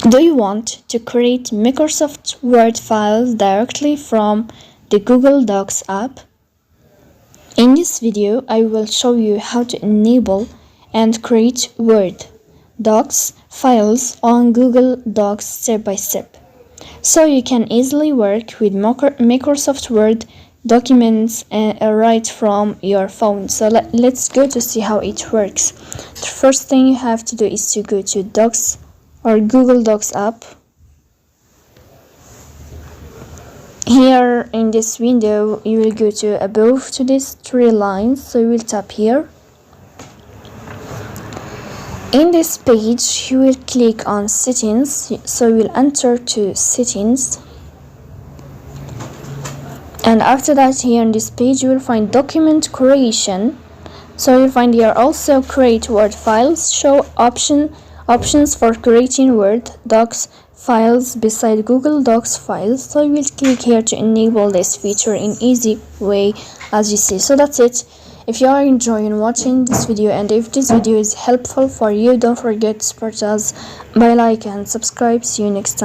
Do you want to create Microsoft Word files directly from the Google Docs app? In this video, I will show you how to enable and create Word Docs files on Google Docs step by step, so you can easily work with Microsoft Word documents right from your phone. So let's go to see how it works. The first thing you have to do is to go to Docs or Google Docs app. Here in this window, you will go to above to these three lines, so you will tap here. In this page, you will click on settings, so you will enter to settings, and after that, here in this page you will find document creation. So you'll find here also create Word files, show options for creating Word Docs files beside Google Docs files. So you will click here to enable this feature in easy way, as you see. So that's it. If you are enjoying watching this video, and if this video is helpful for you, don't forget to support us by like and subscribe. See you next time.